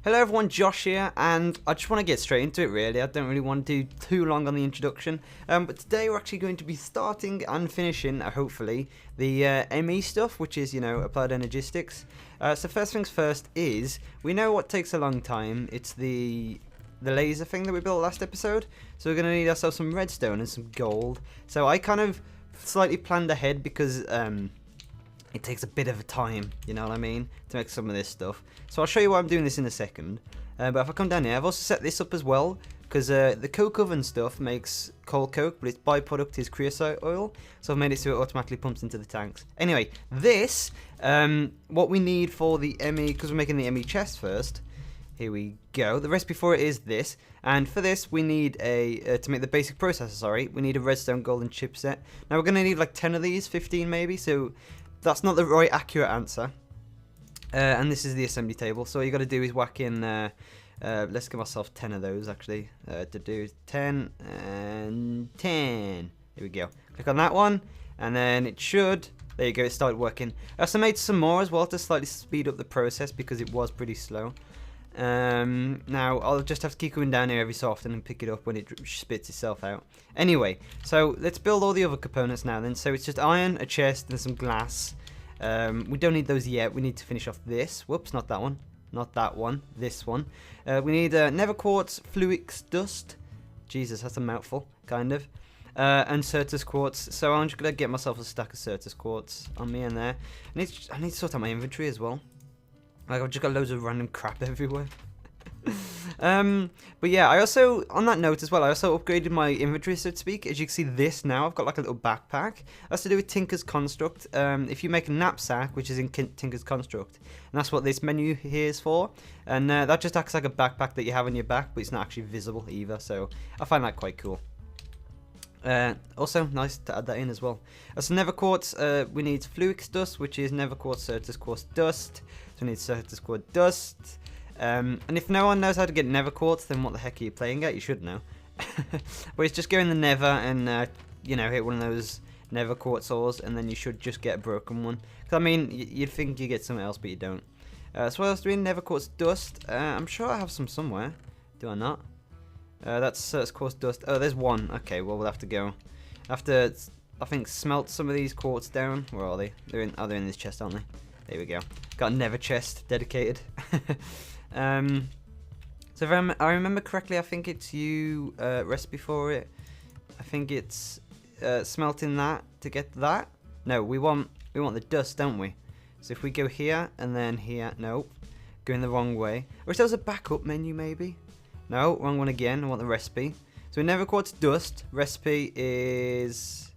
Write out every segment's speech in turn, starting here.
Hello everyone, Josh here, and I just want to get straight into it really. I don't really want to do too long on the introduction, but today we're actually going to be starting and finishing, hopefully, the Emmy stuff, which is, Applied Energistics. So first things first is, we know what takes a long time. It's the laser thing that we built last episode, so we're going to need ourselves some redstone and some gold. So I kind of slightly planned ahead because it takes a bit of a time, you know what I mean, to make some of this stuff. So I'll show you why I'm doing this in a second. But if I come down here, I've also set this up as well, because the coke oven stuff makes coal coke, but its byproduct is creosote oil. So I've made it so it automatically pumps into the tanks. Anyway, this, what we need for the Emmy, because we're making the Emmy chest first. Here we go. The recipe for it is this, and for this we need to make the basic processor, we need a redstone golden chipset. Now we're going to need like 10 of these, 15 maybe, so that's not the right accurate answer. And this is the assembly table. So all you got to do is whack in, let's give myself 10 of those actually, to do 10 and 10. Here we go. Click on that one, and then it should, there you go, it started working. I also made some more as well to slightly speed up the process because it was pretty slow. Now I'll just have to keep going down here every so often and pick it up when it spits itself out. Anyway, so let's build all the other components now then. So it's just iron, a chest, and some glass. We don't need those yet. We need to finish off this. Whoops, not that one. Not that one. This one. We need nether quartz, fluix dust. Jesus, that's a mouthful, kind of. And Certus quartz. So I'm just gonna get myself a stack of Certus quartz on me and there. I need to sort out my inventory as well. Like, I've just got loads of random crap everywhere. But yeah, I also, on that note as well, I also upgraded my inventory, so to speak. As you can see this now, I've got like a little backpack. That's to do with Tinker's Construct. If you make a knapsack, which is in Tinker's Construct, and that's what this menu here is for. And that just acts like a backpack that you have on your back, but it's not actually visible either, so I find that quite cool. Also, nice to add that in as well. So nether quartz, we need fluix dust, which is nether quartz, Certus quartz dust. So we need Certus quartz dust. And if no one knows how to get nether quartz, then what the heck are you playing at? You should know. But it's just go in the nether and, hit one of those nether quartz ores, and then you should just get a broken one. Because, I mean, you'd think you get something else, but you don't. So what else do we need? Nether quartz dust. I'm sure I have some somewhere. Do I not? That's Certus quartz dust. Oh, there's one. Okay, well, we'll have to go. I have to, I think, smelt some of these quartz down. Where are they? They're in this chest, aren't they? There we go. Got a nether chest dedicated. So if I remember correctly, I think it's you recipe for it. I think it's smelting that to get that. No, we want the dust, don't we? So if we go here and then here, nope, going the wrong way. Or if there was a backup menu, maybe. No, wrong one again. I want the recipe. So nether quartz dust recipe is,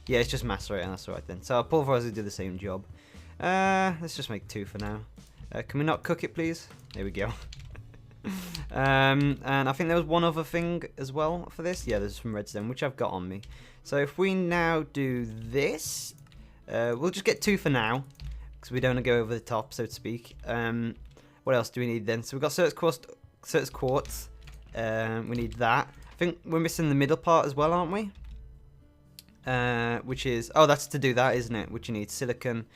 yeah, it's just macerator. That's alright then. So I'll pulverize to do the same job. Let's just make 2 for now. Can we not cook it, please? There we go. And I think there was one other thing as well for this. Yeah, there's some redstone, which I've got on me. So if we now do this, we'll just get 2 for now, because we don't want to go over the top, so to speak. What else do we need then? So we've got Certus quartz. We need that. I think we're missing the middle part as well, aren't we? Which is, oh, that's to do that, isn't it? Which you need silicon.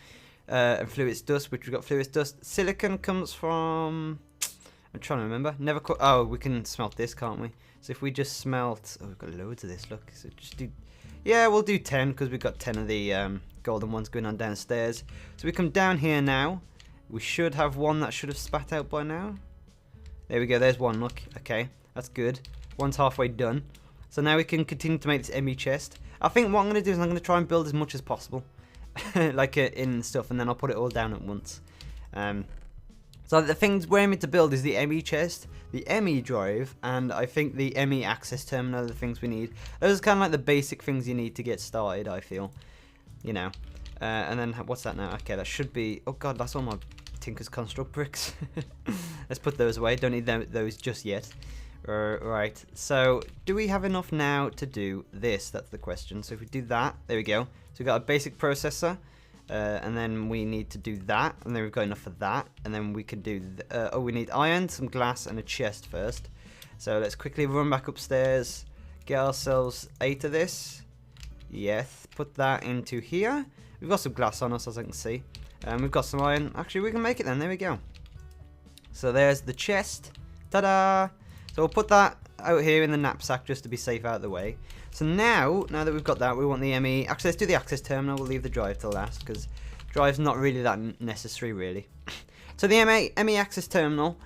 And fluix dust, which we've got fluix dust. Silicon comes from, I'm trying to remember. Oh, we can smelt this, can't we? So if we just smelt, oh, we've got loads of this. Look, so just do, yeah, we'll do 10 because we've got 10 of the golden ones going on downstairs. So we come down here now. We should have one that should have spat out by now. There we go. There's one. Look, okay, that's good. One's halfway done. So now we can continue to make this Emmy chest. I think what I'm going to do is I'm going to try and build as much as possible. Like in stuff, and then I'll put it all down at once. So the things we're aiming to build is the Emmy chest, the Emmy drive, and I think the Emmy access terminal are the things we need. Those are kind of like the basic things you need to get started, I feel. And then what's that now? Okay, that should be, oh god, that's all my Tinker's Construct bricks. Let's put those away. Don't need those just yet. Right, so do we have enough now to do this? That's the question. So if we do that, there we go. So we've got a basic processor, and then we need to do that, and then we've got enough for that, and then we can do, oh, we need iron, some glass, and a chest first. So let's quickly run back upstairs, get ourselves 8 of this. Yes, put that into here. We've got some glass on us, as I can see. We've got some iron. Actually, we can make it then. There we go. So there's the chest. Ta-da! So we'll put that out here in the knapsack just to be safe out of the way. So now that we've got that, we want the Emmy. Actually, let's do the access terminal. We'll leave the drive till last because drive's not really that necessary, really. So the Emmy access terminal,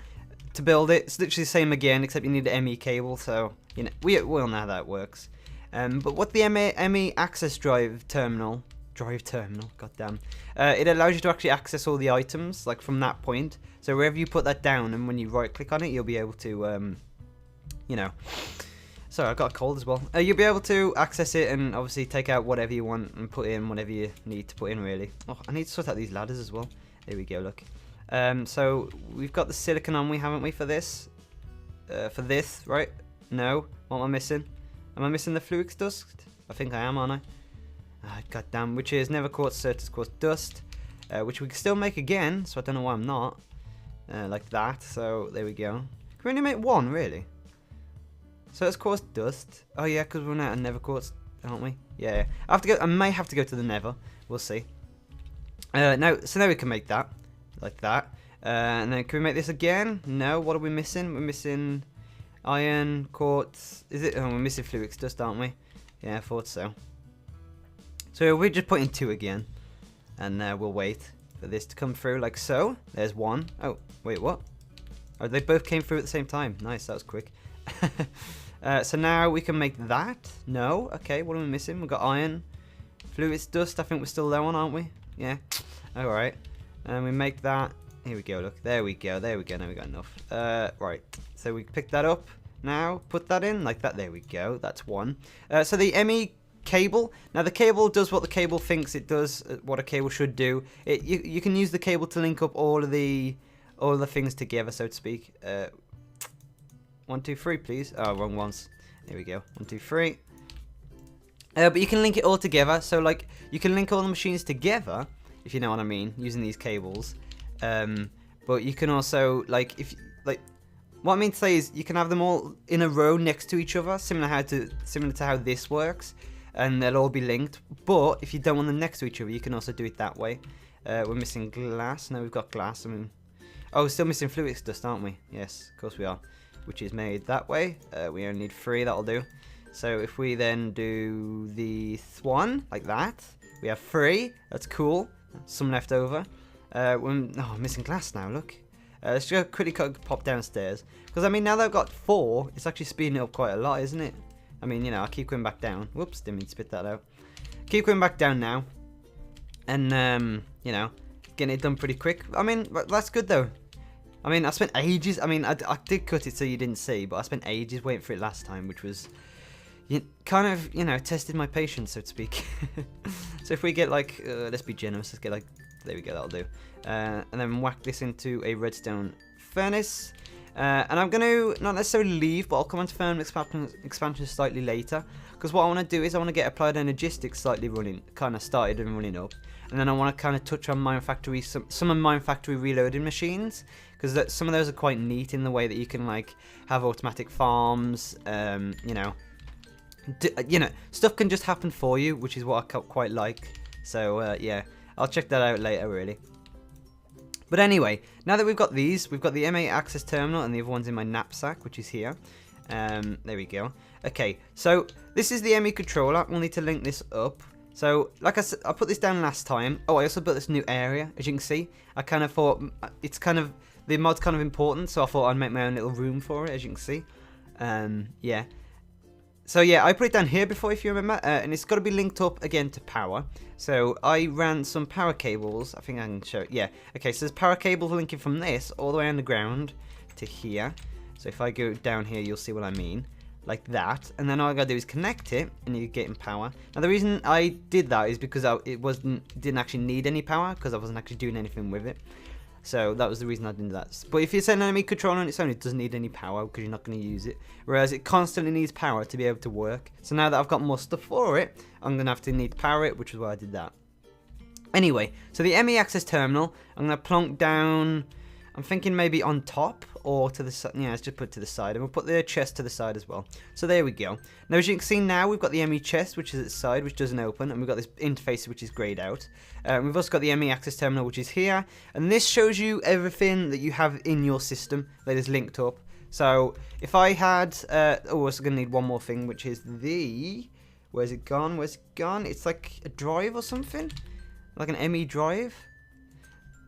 to build it, it's literally the same again, except you need the Emmy cable. So you know we all know how that works. But what the Emmy access terminal, goddamn, it allows you to actually access all the items like from that point. So wherever you put that down, and when you right click on it, you'll be able to, you know. Sorry, I got a cold as well. You'll be able to access it and obviously take out whatever you want and put in whatever you need to put in, really. Oh, I need to sort out these ladders as well. There we go, look. So we've got the silicon on, haven't we, for this? For this, right? No. What am I missing? Am I missing the fluix dust? I think I am, aren't I? God damn, which is never quartz, certus quartz dust. Which we can still make again, so I don't know why I'm not. Like that, so there we go. Can we only make one, really? So it's quartz dust. Oh yeah, because we're now at nether quartz, aren't we? Yeah. I may have to go to the nether. We'll see. Now we can make that. Like that. And then can we make this again? No, what are we missing? We're missing iron, quartz. Is it? Oh, we're missing fluix dust, aren't we? Yeah, I thought so. So we're just putting 2 again. And we'll wait for this to come through like so. There's 1. Oh, wait, what? Oh, they both came through at the same time. Nice, that was quick. So now we can make that. No, okay, what are we missing? We've got iron, fluix dust. I think we're still low on, aren't we? Yeah. Alright. And we make that. Here we go, look. There we go. Now we got enough. Right. So we pick that up. Now, put that in like that. There we go. That's 1. So the Emmy cable. Now the cable does what the cable thinks it does, what a cable should do. You can use the cable to link up all of the things together, so to speak. 1, 2, 3, please. Oh, wrong ones. There we go. 1, 2, 3. But you can link it all together. So like you can link all the machines together, if you know what I mean, using these cables. But you can also what I mean to say is you can have them all in a row next to each other, similar to how this works, and they'll all be linked. But if you don't want them next to each other, you can also do it that way. We're missing glass. No, we've got glass. I mean, oh, we're still missing fluix dust, aren't we? Yes, of course we are. Which is made that way. We only need 3, that'll do. So if we then do the 1, like that, we have 3, that's cool. Some left over. I'm missing glass now, look. Let's just quickly pop downstairs. Because, I mean, now that I've got 4, it's actually speeding it up quite a lot, isn't it? I mean, you know, I'll keep going back down. Whoops, didn't mean to spit that out. Keep going back down now. And, you know, getting it done pretty quick. I mean, that's good, though. I mean, I spent ages. I mean, I did cut it so you didn't see, but I spent ages waiting for it last time, which was kind of, you know, tested my patience, so to speak. So if we get like, let's be generous, let's get like, there we go, that'll do. And then whack this into a redstone furnace. And I'm going to not necessarily leave, but I'll come on to firm expansion slightly later. Because what I want to do is I want to get Applied Energistics slightly running, kind of started and running up. And then I want to kind of touch on Mine Factory, some of Mine Factory reloading machines. Because some of those are quite neat in the way that you can like have automatic farms, you know, stuff can just happen for you, which is what I quite like. So yeah, I'll check that out later, really. But anyway, now that we've got these, we've got the MA access terminal and the other one's in my knapsack, which is here. There we go. Okay, so this is the Emmy Controller. We'll need to link this up. So, like I said, I put this down last time. Oh, I also built this new area, as you can see. I kind of thought it's kind of, the mod's kind of important, so I thought I'd make my own little room for it, as you can see. Yeah. So yeah, I put it down here before, if you remember, and it's got to be linked up again to power. So I ran some power cables. I think I can show it. Yeah. Okay, so there's power cables linking from this all the way underground to here. So if I go down here, you'll see what I mean. Like that. And then all I got to do is connect it, and you get in power. Now the reason I did that is because it didn't actually need any power, because I wasn't actually doing anything with it. So that was the reason I did that. But if it's an Emmy Controller on its own, it doesn't need any power because you're not going to use it. Whereas it constantly needs power to be able to work. So now that I've got more stuff for it, I'm going to have to need to power it, which is why I did that. Anyway, so the Emmy access terminal, I'm going to plonk down, I'm thinking maybe on top or to the side. Yeah, let's just put it to the side. And we'll put the chest to the side as well. So there we go. Now, as you can see now, we've got the Emmy chest, which is at the side, which doesn't open. And we've got this interface, which is grayed out. We've also got the Emmy access terminal, which is here. And this shows you everything that you have in your system that is linked up. So if I had... oh, we're also going to need one more thing, which is the... Where's it gone? Where's it gone? It's like a drive or something. Like an Emmy drive.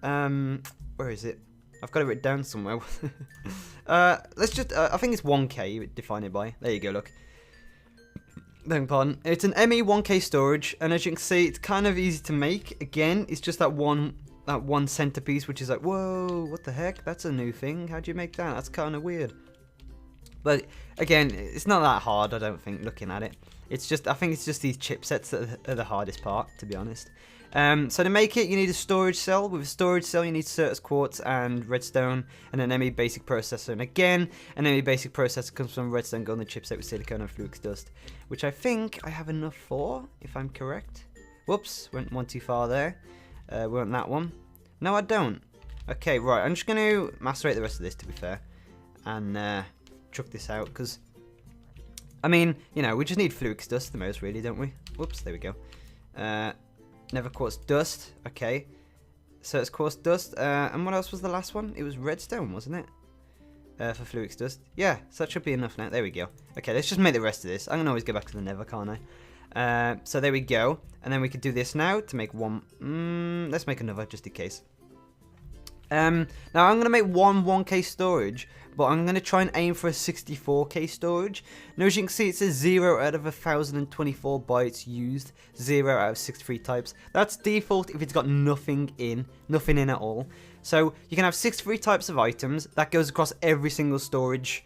Where is it? I've got it written down somewhere. Let's just... I think it's 1K, define it by. There you go, look. Beg pardon. It's an Emmy 1K storage, and as you can see, it's kind of easy to make. Again, it's just that one centerpiece, which is like, whoa, what the heck? That's a new thing. How'd you make that? That's kind of weird. But again, it's not that hard, I don't think, looking at it. It's just, I think it's just these chipsets that are the hardest part, to be honest. So to make it, you need a storage cell. With a storage cell, you need Certus quartz and redstone, and an Emmy basic processor. And again, an Emmy basic processor comes from redstone golden chipset with silicon and flux dust, which I think I have enough for, if I'm correct. Whoops, went one too far there. We want that one. No, I don't. Okay, right. I'm just going to macerate the rest of this, to be fair, and chuck this out because, I mean, you know, we just need flux dust the most, really, don't we? Whoops, there we go. Never quartz dust. Okay. So it's quartz dust. And what else was the last one? It was redstone, wasn't it? For flux dust. Yeah, so that should be enough now. There we go. Okay, let's just make the rest of this. I can always go back to the nether, can't I? So there we go. And then we could do this now to make one. Let's make another just in case. Now I'm going to make one 1K storage, but I'm going to try and aim for a 64K storage. Now as you can see, it says 0 out of 1024 bytes used, 0 out of 63 types. That's default if it's got nothing in at all. So you can have 63 types of items. That goes across every single storage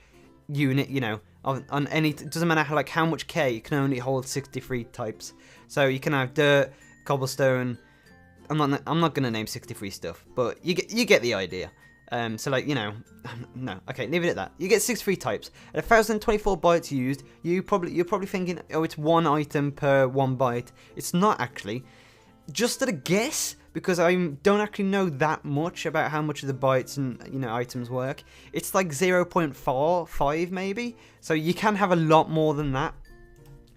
unit, you know, on any, it doesn't matter how much K, it can only hold 63 types. So you can have dirt, cobblestone. I'm not gonna name 63 stuff, but you get the idea. So like, you know, no, okay, leave it at that. You get 63 types. At 1024 bytes used, you're probably thinking, oh, it's one item per 1 byte. It's not actually. Just at a guess, because I don't actually know that much about how much of the bytes and, you know, items work. It's like 0.45 maybe. So you can have a lot more than that.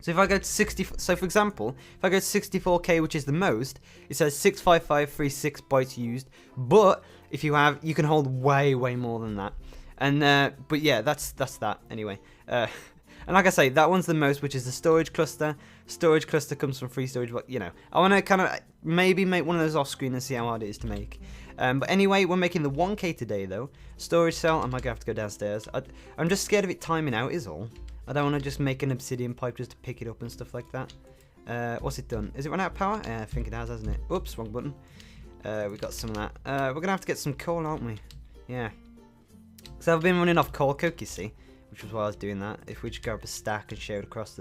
So if I go to 60, so for example, if I go to 64K, which is the most, it says 65536 bytes used. But if you have, you can hold way more than that. And but yeah, that's that anyway. And like I say, that one's the most, which is the storage cluster. Storage cluster comes from free storage, but you know, I want to kind of maybe make one of those off screen and see how hard it is to make. But anyway, we're making the 1K today though. Storage cell. I might have to go downstairs. I'm just scared of it timing out. Is all. I don't want to just make an obsidian pipe just to pick it up and stuff like that. What's it done? Is it run out of power? Yeah, I think it has, hasn't it? Oops, wrong button. We got some of that. We're going to have to get some coal, aren't we? Yeah. So I've been running off coal coke, you see, which was why I was doing that. If we just grab a stack and share it across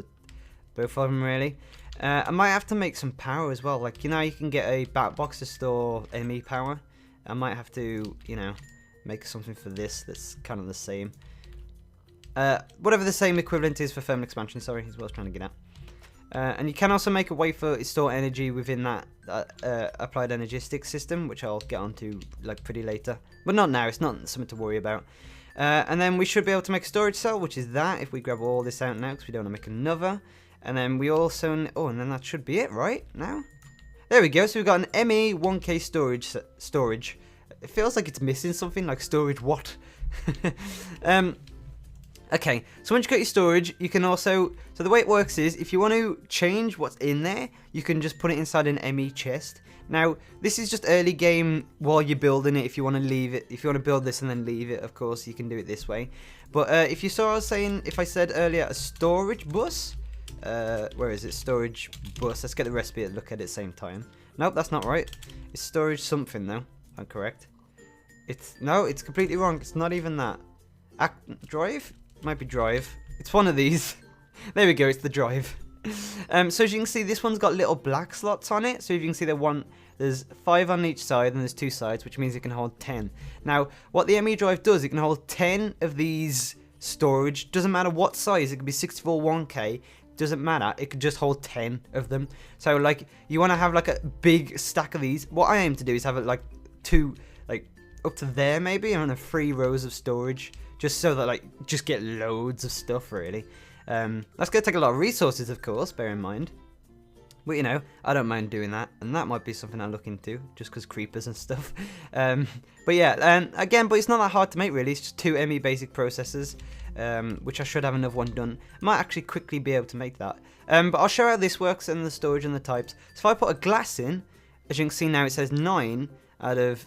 both of them, really. I might have to make some power as well. Like, you know, you can get a bat box to store Emmy power. I might have to, you know, make something for this that's kind of the same. Whatever the same equivalent is for thermal expansion, sorry, is what I was trying to get at. And you can also make a way for store energy within that Applied Energistics system, which I'll get onto like pretty later. But not now, it's not something to worry about. And then we should be able to make a storage cell, which is that, if we grab all this out now, because we don't want to make another. And then we also, oh, and then that should be it, right, now? There we go, so we've got an Emmy 1K storage. It feels like it's missing something, like storage what? Okay, so once you got your storage, you can also, so the way it works is, if you want to change what's in there, you can just put it inside an Emmy chest. Now, this is just early game while you're building it. If you want to leave it, if you want to build this and then leave it, of course, you can do it this way. But if you saw what I was saying, if I said earlier, a storage bus, where is it, storage bus, let's get the recipe and look at it at the same time. Nope, that's not right. It's storage something, though, if I'm correct. No, it's completely wrong. It's not even that. Drive? Might be drive. It's one of these. There we go, it's the drive. So as you can see, this one's got little black slots on it. So if you can see, there's 5 on each side and there's 2 sides, which means it can hold 10. Now, what the Emmy drive does, it can hold 10 of these storage. Doesn't matter what size, it could be 64 1K. Doesn't matter, it could just hold 10 of them. So like, you want to have like a big stack of these. What I aim to do is have like 2, like up to there maybe, on the 3 rows of storage, just so that like just get loads of stuff really. That's gonna take a lot of resources, of course, bear in mind. But you know, I don't mind doing that, and that might be something I'll look into, just because creepers and stuff. But yeah, again, but it's not that hard to make really. It's just 2 Emmy basic processors, which I should have another one done. I might actually quickly be able to make that. But I'll show how this works and the storage and the types. So if I put a glass in, as you can see now, it says 9 out of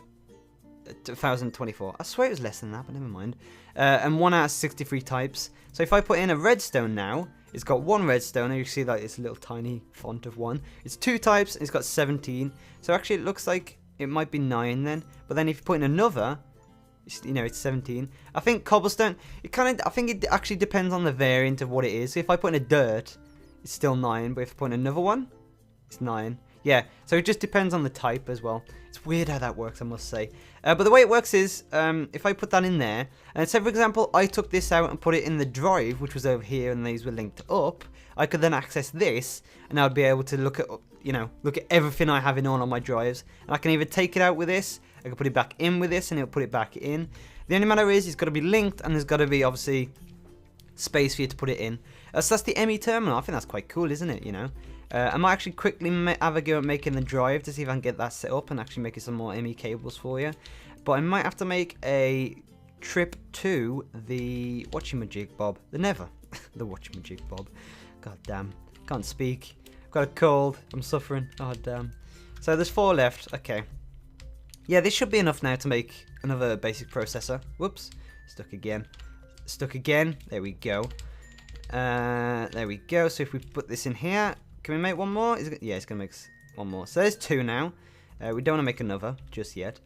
1024. I swear it was less than that, but never mind. And 1 out of 63 types. So if I put in a redstone now, it's got 1 redstone, and you see like it's a little tiny font of 1. It's 2 types, and it's got 17. So actually it looks like it might be 9 then. But then if you put in another, you know, it's 17. I think cobblestone, I think it actually depends on the variant of what it is. So if I put in a dirt, it's still 9, but if I put in another one, it's 9. Yeah, so it just depends on the type as well. It's weird how that works, I must say. But the way it works is, if I put that in there, and say for example, I took this out and put it in the drive, which was over here, and these were linked up, I could then access this, and I'd be able to look at, you know, look at everything I have in all of my drives. And I can either take it out with this, I can put it back in with this, and it'll put it back in. The only matter is, it's got to be linked, and there's got to be, obviously, space for you to put it in. So that's the Emmy terminal. I think that's quite cool, isn't it, you know? I might actually quickly have a go at making the drive to see if I can get that set up and actually making some more Emmy cables for you. But I might have to make a trip to the whatchamajig bob, the Nether. The whatchamajig bob. God damn, can't speak. I've got a cold. I'm suffering. Oh damn. So there's 4 left. Okay. Yeah, this should be enough now to make another basic processor. Whoops. Stuck again. Stuck again. There we go. There we go. So if we put this in here. Can we make one more? Yeah, it's going to make one more. So there's 2 now. We don't want to make another just yet.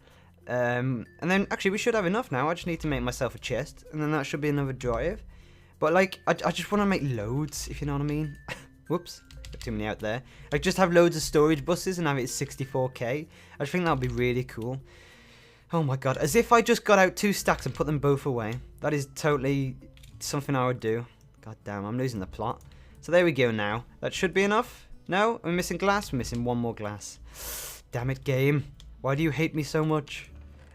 And then, actually, we should have enough now. I just need to make myself a chest. And then that should be another drive. But, like, I just want to make loads, if you know what I mean. Whoops. Got too many out there. Like, just have loads of storage buses and have it 64k. I just think that would be really cool. Oh, my God. As if I just got out 2 stacks and put them both away. That is totally something I would do. God damn, I'm losing the plot. So there we go now. That should be enough. No? We're missing glass? We're missing 1 more glass. Damn it, game. Why do you hate me so much?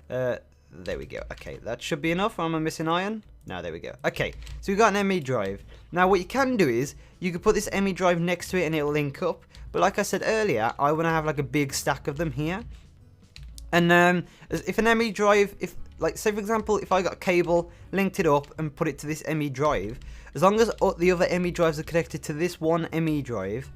There we go. Okay, that should be enough. Am I missing iron? No, there we go. Okay, so we've got an Emmy drive. Now, what you can do is, you can put this Emmy drive next to it and it'll link up. But like I said earlier, I want to have like a big stack of them here. And if an Emmy drive, like say for example, if I got a cable, linked it up and put it to this Emmy drive, as long as the other Emmy drives are connected to this one Emmy drive,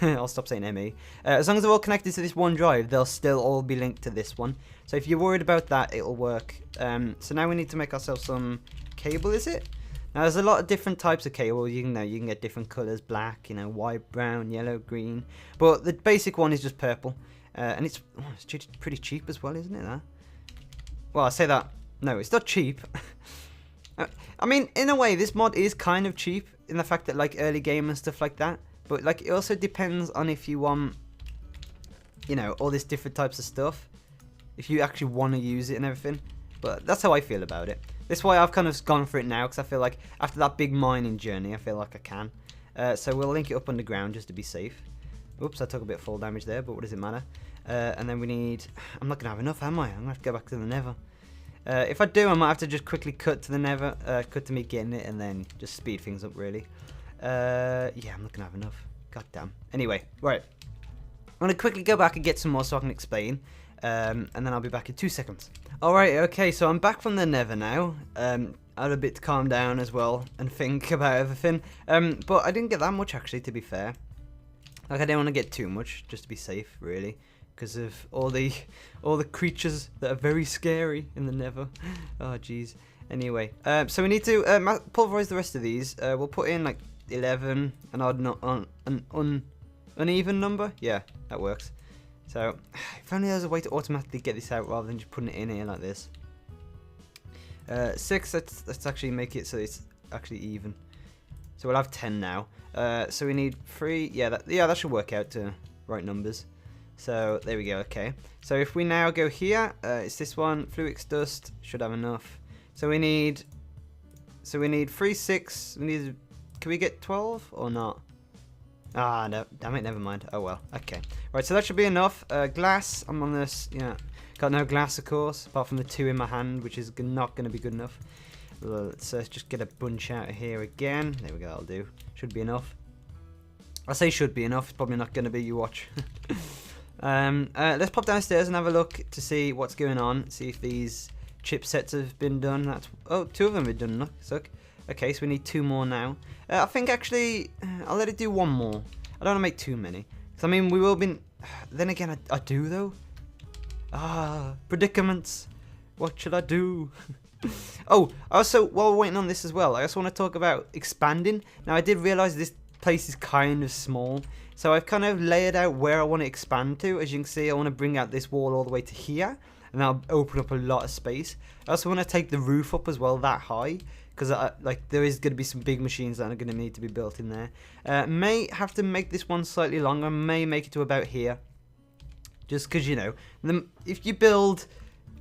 I'll stop saying Emmy, as long as they're all connected to this one drive, they'll still all be linked to this one. So if you're worried about that, it'll work. So now we need to make ourselves some cable, is it? Now there's a lot of different types of cable. You can get different colours, black, you know, white, brown, yellow, green. But the basic one is just purple. And it's pretty cheap as well, isn't it, that? Well, I say that. No, it's not cheap. I mean, in a way, this mod is kind of cheap in the fact that, like, early game and stuff like that. But, like, it also depends on if you want, you know, all these different types of stuff. If you actually want to use it and everything. But that's how I feel about it. That's why I've kind of gone for it now, because I feel like after that big mining journey, I feel like I can. So we'll link it up underground just to be safe. Oops, I took a bit of fall damage there, but what does it matter? And then we need... I'm not going to have enough, am I? I'm going to have to go back to the Nether. If I do, I might have to just quickly cut to the Nether, cut to me getting it, and then just speed things up, really. Yeah, I'm not going to have enough. God damn. Anyway, right. I'm going to quickly go back and get some more so I can explain. And then I'll be back in 2 seconds. Alright, okay, so I'm back from the Nether now. I had a bit to calm down as well and think about everything. But I didn't get that much, actually, to be fair. Like, I didn't want to get too much, just to be safe, really. Because of all the creatures that are very scary in the Nether. Oh, jeez. Anyway, so we need to pulverize the rest of these. We'll put in, like, 11, an uneven number. Yeah, that works. So, if only there was a way to automatically get this out rather than just putting it in here like this. 6, let's actually make it so it's actually even. So we'll have 10 now. So we need 3. Yeah, that should work out to right numbers. So there we go. Okay. So if we now go here, it's this one. Fluix dust should have enough. So we need 3, 6. We need. Can we get 12 or not? Ah, no. Damn it. Never mind. Oh well. Okay. Right. So that should be enough. Glass. I'm on this. Yeah. Got no glass, of course, apart from the 2 in my hand, which is not going to be good enough. Let's just get a bunch out of here again. There we go, that'll do. Should be enough. I say should be enough, it's probably not going to be, you watch. Let's pop downstairs and have a look to see what's going on. See if these chipsets have been done. Oh, 2 of them have been done, look. Okay, so we need 2 more now. I think actually, I'll let it do 1 more. I don't want to make too many. Because I mean, we will be... Then again, I do though. Predicaments. What should I do? Oh, also, while we're waiting on this as well, I also want to talk about expanding. Now, I did realise this place is kind of small. So I've kind of layered out where I want to expand to. As you can see, I want to bring out this wall all the way to here. And that'll open up a lot of space. I also want to take the roof up as well that high. Because like there is going to be some big machines that are going to need to be built in there. May have to make this one slightly longer. May make it to about here. Just because, you know, if you build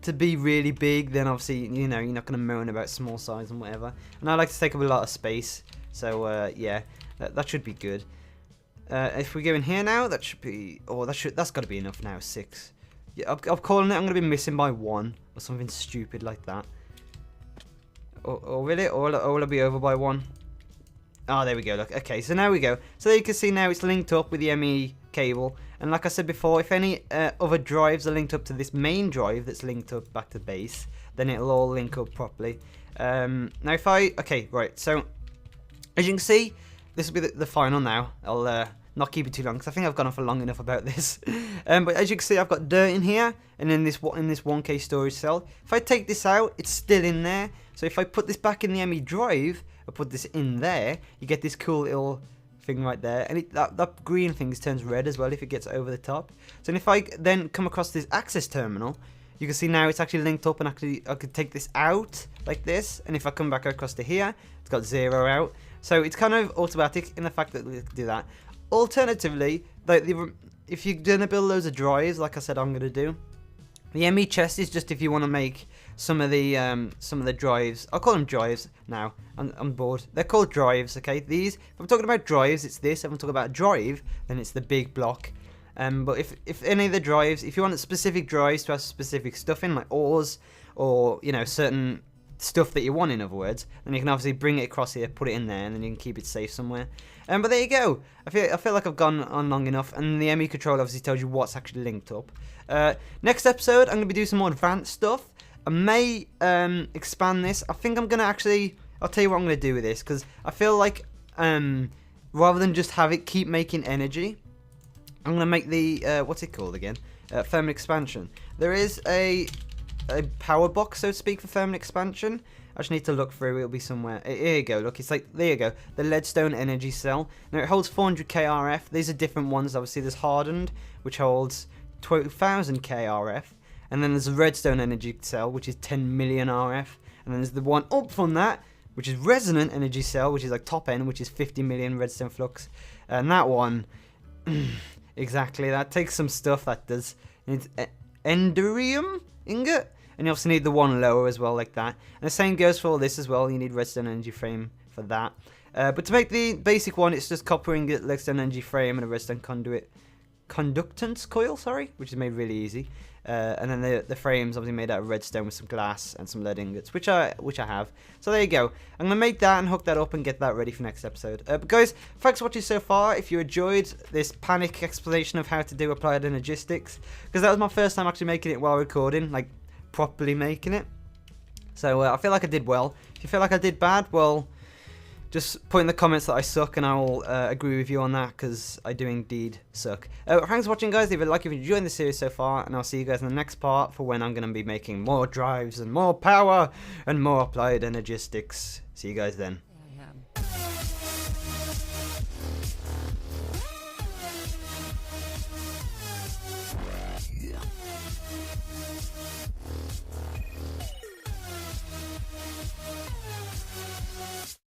to be really big, then obviously, you know, you're not going to moan about small size and whatever. And I like to take up a lot of space. So, yeah, that should be good. If we go in here now, that should be... Oh, that's got to be enough now, 6. Yeah, I'm calling it. I'm going to be missing by 1 or something stupid like that. Or really? Or will I be over by 1? Oh, there we go. Look. Okay, so now we go. So you can see now it's linked up with the Emmy cable. And like I said before, if any other drives are linked up to this main drive that's linked up back to base, then it'll all link up properly. Now if I... Okay, right. So as you can see, this will be the final now. I'll not keep it too long because I think I've gone on for long enough about this. But as you can see, I've got dirt in here and in this 1K storage cell. If I take this out, it's still in there. So if I put this back in the Emmy drive, I put this in there, you get this cool little thing right there. And that green thing turns red as well if it gets over the top. So if I then come across this access terminal, you can see now it's actually linked up, and actually I could take this out like this. And if I come back across to here, it's got 0 out. So it's kind of automatic in the fact that we can do that. Alternatively, like if you're going to build loads of drives, like I said I'm going to do, the Emmy chest is just if you want to make some of the drives. I'll call them drives now. I'm bored. They're called drives, okay? These, if I'm talking about drives, it's this. If I'm talking about a drive, then it's the big block. But if any of the drives, if you want specific drives to have specific stuff in, like ores, or, you know, certain stuff that you want, in other words, then you can obviously bring it across here, put it in there, and then you can keep it safe somewhere. But there you go. I feel like I've gone on long enough, and the Emmy Controller obviously tells you what's actually linked up. Next episode, I'm going to be doing some more advanced stuff. I may expand this. I think I'm going to actually... I'll tell you what I'm going to do with this, because I feel like rather than just have it keep making energy, I'm going to make the... what's it called again? Thermal expansion. There is a power box, so to speak, for thermal expansion. I just need to look through. It'll be somewhere. Here you go. Look, it's like, there you go. The leadstone energy cell. Now, it holds 400 KRF. These are different ones. Obviously, there's hardened, which holds 12,000 KRF. And then there's the redstone energy cell, which is 10 million RF. And then there's the one up from that, which is resonant energy cell, which is like top end, which is 50 million redstone flux. And that one, exactly, that takes some stuff. That does. It's enderium ingot. And you also need the one lower as well, like that. And the same goes for all this as well. You need redstone energy frame for that. But to make the basic one, it's just copper ingot, redstone energy frame, and a redstone conductance coil, sorry, which is made really easy. And then the frame's obviously made out of redstone with some glass and some lead ingots, which I have. So there you go. I'm going to make that and hook that up and get that ready for next episode. But guys, thanks for watching so far. If you enjoyed this panic explanation of how to do Applied Energistics, because that was my first time actually making it while recording, like properly making it. So I feel like I did well. If you feel like I did bad, well, just put in the comments that I suck, and I will agree with you on that, because I do indeed suck. Thanks for watching, guys. Leave a like if you're enjoying the series so far, and I'll see you guys in the next part for when I'm going to be making more drives and more power and more Applied Energistics. See you guys then.